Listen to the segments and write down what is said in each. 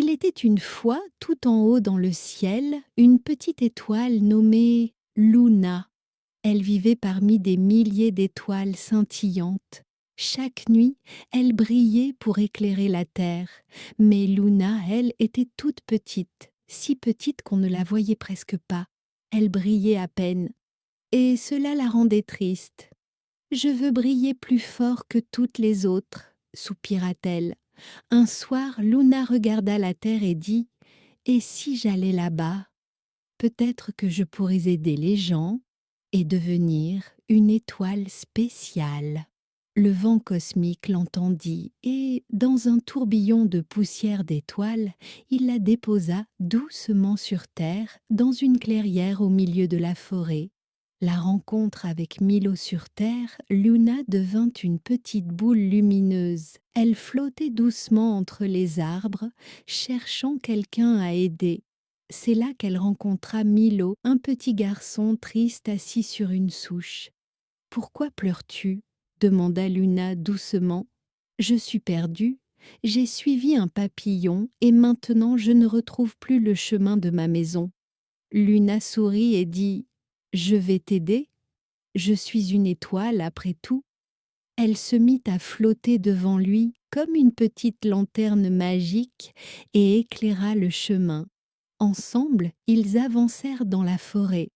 Il était une fois, tout en haut dans le ciel, une petite étoile nommée Luna. Elle vivait parmi des milliers d'étoiles scintillantes. Chaque nuit, elle brillait pour éclairer la terre. Mais Luna, elle, était toute petite, si petite qu'on ne la voyait presque pas. Elle brillait à peine. Et cela la rendait triste. Je veux briller plus fort que toutes les autres, soupira-t-elle. Un soir, Luna regarda la terre et dit « Et si j'allais là-bas, peut-être que je pourrais aider les gens et devenir une étoile spéciale. » Le vent cosmique l'entendit et, dans un tourbillon de poussière d'étoiles, il la déposa doucement sur terre dans une clairière au milieu de la forêt. La rencontre avec Milo sur terre, Luna devint une petite boule lumineuse. Elle flottait doucement entre les arbres, cherchant quelqu'un à aider. C'est là qu'elle rencontra Milo, un petit garçon triste assis sur une souche. « Pourquoi pleures-tu » demanda Luna doucement. « Je suis perdue. J'ai suivi un papillon et maintenant je ne retrouve plus le chemin de ma maison. » Luna sourit et dit « Je vais t'aider. Je suis une étoile après tout. » Elle se mit à flotter devant lui comme une petite lanterne magique et éclaira le chemin. Ensemble, ils avancèrent dans la forêt.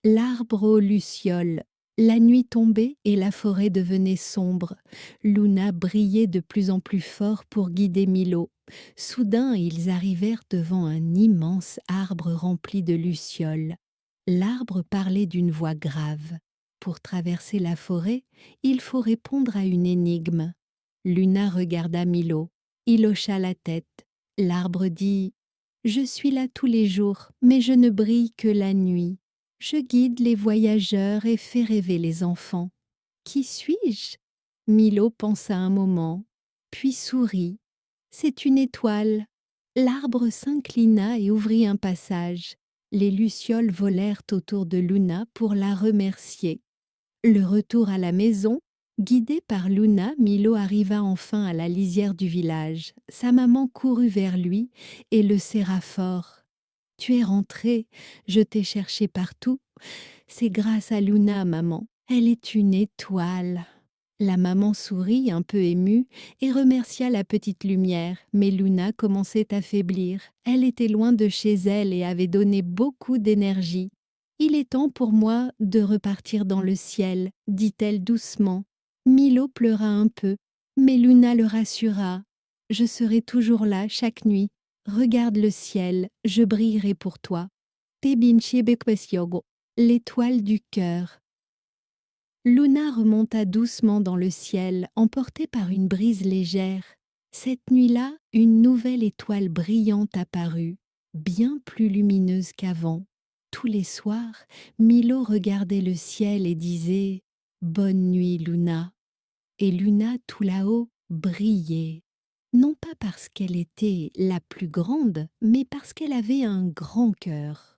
L'arbre aux lucioles. La nuit tombait et la forêt devenait sombre. Luna brillait de plus en plus fort pour guider Milo. Soudain, ils arrivèrent devant un immense arbre rempli de lucioles. L'arbre parlait d'une voix grave. Pour traverser la forêt, il faut répondre à une énigme. Luna regarda Milo. Il hocha la tête. L'arbre dit « Je suis là tous les jours, mais je ne brille que la nuit. Je guide les voyageurs et fais rêver les enfants. Qui suis-je » Milo pensa un moment, puis sourit. « C'est une étoile. » L'arbre s'inclina et ouvrit un passage. Les lucioles volèrent autour de Luna pour la remercier. Le retour à la maison, guidé par Luna, Milo arriva enfin à la lisière du village. Sa maman courut vers lui et le serra fort. « Tu es rentrée, je t'ai cherché partout. C'est grâce à Luna, maman. Elle est une étoile. » La maman sourit, un peu émue, et remercia la petite lumière, mais Luna commençait à faiblir. Elle était loin de chez elle et avait donné beaucoup d'énergie. « Il est temps pour moi de repartir dans le ciel, » dit-elle doucement. Milo pleura un peu, mais Luna le rassura. « Je serai toujours là chaque nuit. Regarde le ciel, je brillerai pour toi. » L'étoile du cœur. Luna remonta doucement dans le ciel, emportée par une brise légère. Cette nuit-là, une nouvelle étoile brillante apparut, bien plus lumineuse qu'avant. Tous les soirs, Milo regardait le ciel et disait « Bonne nuit, Luna ». Et Luna, tout là-haut, brillait. Non pas parce qu'elle était la plus grande, mais parce qu'elle avait un grand cœur.